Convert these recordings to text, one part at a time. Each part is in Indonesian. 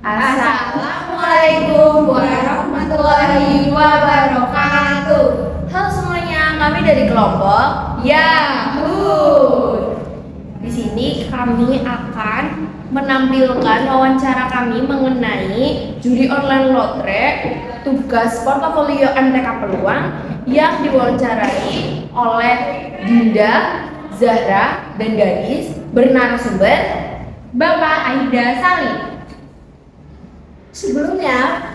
Assalamualaikum warahmatullahi wabarakatuh. Halo semuanya, kami dari kelompok Yahoo. Di sini kami akan menampilkan wawancara kami mengenai judi online lotre, tugas portofolio MTK Peluang yang diwawancarai oleh Dinda, Zahra, dan Gadis bernarasumber Bapak Aida Salim. Sebelumnya,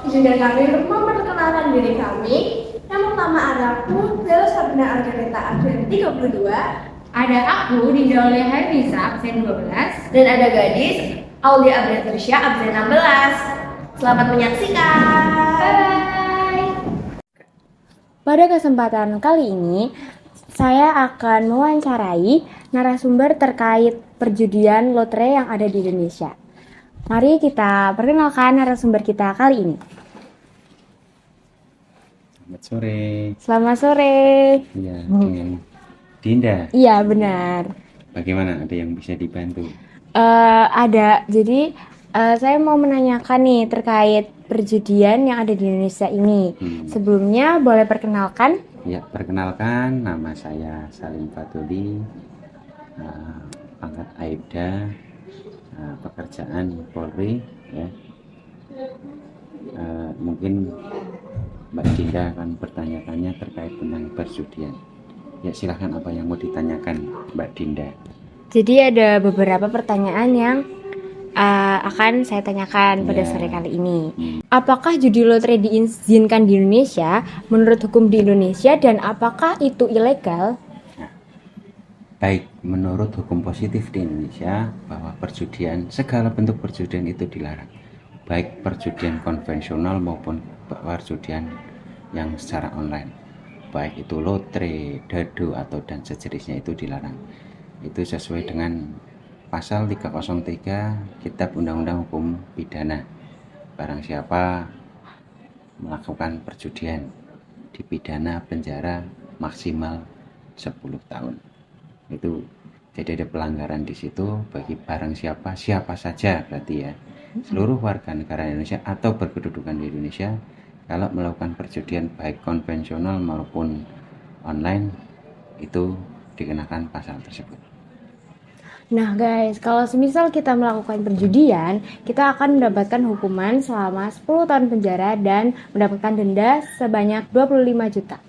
izinkan kami memperkenalkan diri kami. Yang pertama ada aku, Dela Sabrina Arganeta, absen 32. Ada aku, Dinda Oleh Nisa, absen 12. Dan ada Gadis, Aulia Abretrisya, absen 16. Selamat menyaksikan. Bye-bye. Pada kesempatan kali ini, saya akan mewawancarai narasumber terkait perjudian lotre yang ada di Indonesia. Mari kita perkenalkan narasumber kita kali ini. Selamat sore. Selamat sore. Iya, dengan Dinda. Iya, benar. Bagaimana? Ada yang bisa dibantu? Ada. Jadi, saya mau menanyakan nih terkait perjudian yang ada di Indonesia ini. Sebelumnya, boleh perkenalkan? Ya, perkenalkan, nama saya Salim Fatuli, pangkat Aibda, pekerjaan Polri. Ya. Mungkin Mbak Dinda akan bertanya-tanya terkait tentang perjudian. Ya, silahkan apa yang mau ditanyakan Mbak Dinda. Jadi ada beberapa pertanyaan yang akan saya tanyakan pada sore kali ini. Apakah judi lotre diizinkan di Indonesia menurut hukum di Indonesia dan apakah itu ilegal? Baik, menurut hukum positif di Indonesia bahwa perjudian, segala bentuk perjudian itu dilarang. Baik perjudian konvensional maupun perjudian yang secara online. Baik itu lotre, dado atau dan sejenisnya itu dilarang. Itu sesuai dengan pasal 303 Kitab Undang-Undang Hukum Pidana. Barang siapa melakukan perjudian dipidana penjara maksimal 10 tahun. Itu jadi ada pelanggaran di situ bagi barang siapa saja berarti ya, seluruh warga negara Indonesia atau berkedudukan di Indonesia kalau melakukan perjudian baik konvensional maupun online itu dikenakan pasal tersebut. Nah guys, kalau semisal kita melakukan perjudian, kita akan mendapatkan hukuman selama 10 tahun penjara dan mendapatkan denda sebanyak 25 juta.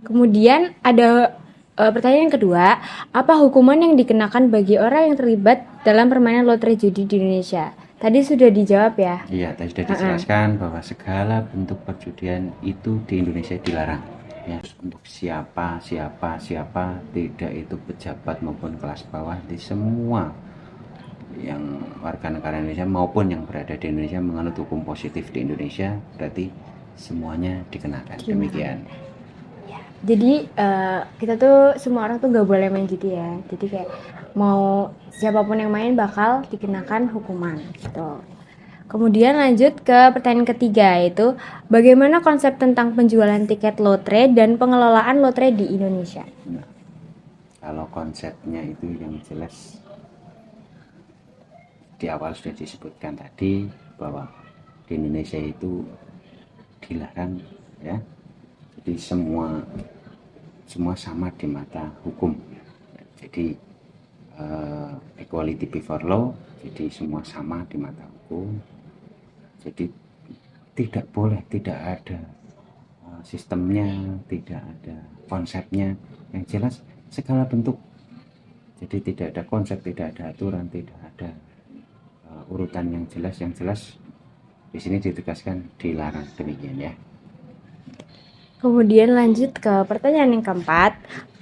Kemudian ada pertanyaan kedua, apa hukuman yang dikenakan bagi orang yang terlibat dalam permainan lotre judi di Indonesia? Tadi sudah dijawab ya? Iya, tadi sudah dijelaskan bahwa segala bentuk perjudian itu di Indonesia dilarang. Ya, untuk siapa, tidak itu pejabat maupun kelas bawah, di semua yang warga negara Indonesia maupun yang berada di Indonesia menganut hukum positif di Indonesia, berarti semuanya dikenakan. Demikian. Jadi kita tuh semua orang tuh nggak boleh main gitu ya. Jadi kayak mau siapapun yang main bakal dikenakan hukuman gitu. Kemudian lanjut ke pertanyaan ketiga, yaitu bagaimana konsep tentang penjualan tiket lotre dan pengelolaan lotre di Indonesia? Nah, kalau konsepnya itu yang jelas di awal sudah disebutkan tadi bahwa di Indonesia itu dilarang ya. Jadi semua sama di mata hukum. Jadi equality before law, jadi semua sama di mata hukum. Jadi tidak boleh, tidak ada sistemnya, tidak ada konsepnya. Yang jelas segala bentuk. Jadi tidak ada konsep, tidak ada aturan, tidak ada urutan yang jelas. Yang jelas di sini ditegaskan dilarang, demikian ya. Kemudian lanjut ke pertanyaan yang keempat,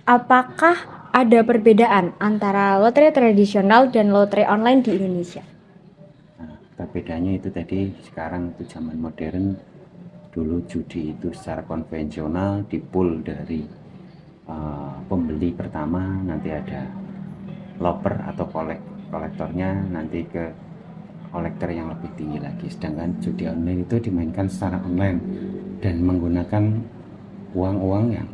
apakah ada perbedaan antara lotre tradisional dan lotre online di Indonesia? Nah, perbedaannya itu tadi, sekarang itu zaman modern. Dulu judi itu secara konvensional di-pool dari pembeli pertama, nanti ada loper atau kolektornya, nanti ke kolektor yang lebih tinggi lagi. Sedangkan judi online itu dimainkan secara online dan menggunakan uang-uang yang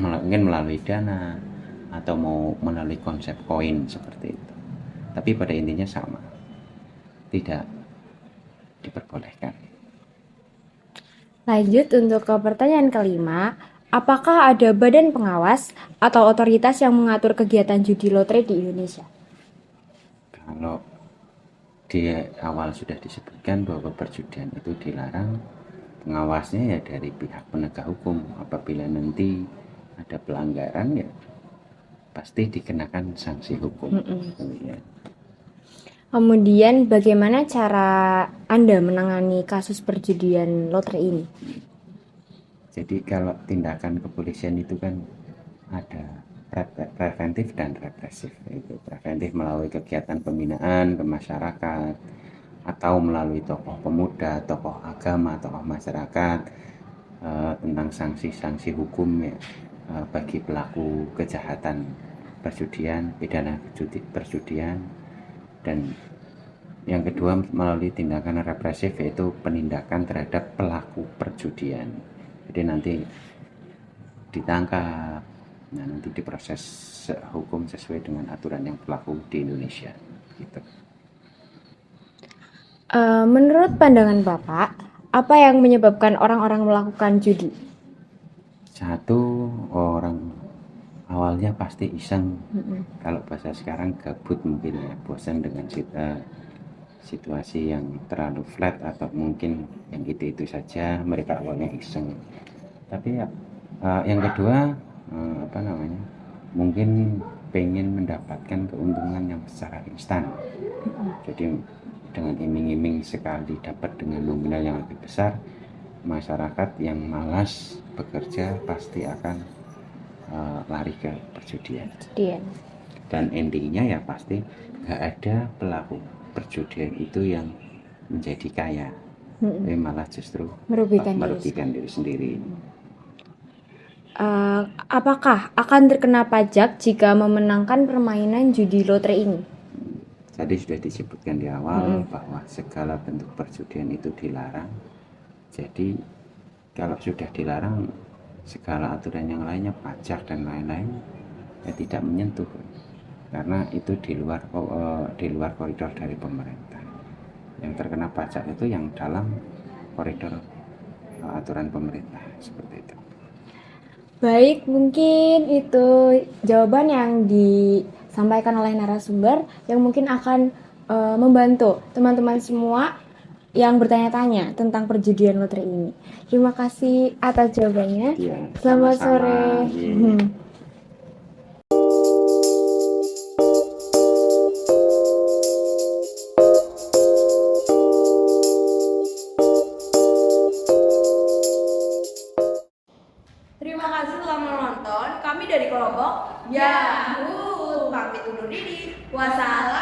mungkin melalui dana atau mau melalui konsep koin seperti itu. Tapi pada intinya sama, tidak diperbolehkan. Lanjut untuk ke pertanyaan kelima, apakah ada badan pengawas atau otoritas yang mengatur kegiatan judi lotre di Indonesia? Kalau di awal sudah disebutkan bahwa perjudian itu dilarang, pengawasnya ya dari pihak penegak hukum. Apabila nanti ada pelanggaran ya pasti dikenakan sanksi hukum. Ya. Kemudian bagaimana cara Anda menangani kasus perjudian lotre ini? Jadi kalau tindakan kepolisian itu kan ada preventif dan represif. Itu preventif melalui kegiatan pembinaan ke masyarakat atau melalui tokoh pemuda, tokoh agama, tokoh masyarakat tentang sanksi-sanksi hukum ya, bagi pelaku kejahatan perjudian, pidana perjudian. Dan yang kedua melalui tindakan represif yaitu penindakan terhadap pelaku perjudian. Jadi nanti ditangkap, nah nanti diproses hukum sesuai dengan aturan yang berlaku di Indonesia. Gitu. Menurut pandangan Bapak, apa yang menyebabkan orang-orang melakukan judi? Satu, orang awalnya pasti iseng. Kalau bahasa sekarang gabut mungkin ya, bosan dengan situasi yang terlalu flat atau mungkin yang itu saja, mereka awalnya iseng. Tapi ya, yang kedua mungkin pengen mendapatkan keuntungan yang secara instan. Jadi dengan iming-iming sekali dapat dengan nominal yang lebih besar, masyarakat yang malas bekerja pasti akan lari ke perjudian. Dan endingnya ya pasti gak ada pelaku perjudian itu yang menjadi kaya, tapi malah justru merugikan diri sendiri. Apakah akan terkena pajak jika memenangkan permainan judi lotre ini? Tadi sudah disebutkan di awal bahwa segala bentuk perjudian itu dilarang. Jadi kalau sudah dilarang, segala aturan yang lainnya, pajak dan lain-lain ya tidak menyentuh, karena itu di luar koridor dari pemerintah. Yang terkena pajak itu yang dalam koridor aturan pemerintah, seperti itu. Baik, mungkin itu jawaban yang disampaikan oleh narasumber yang mungkin akan membantu teman-teman semua yang bertanya-tanya tentang perjudian lotre ini. Terima kasih atas jawabannya. Ya, Selamat sama-sama. sore. Terima kasih telah menonton. Kami dari Kolobok Yahoo. Pamit undur diri. Wassalam.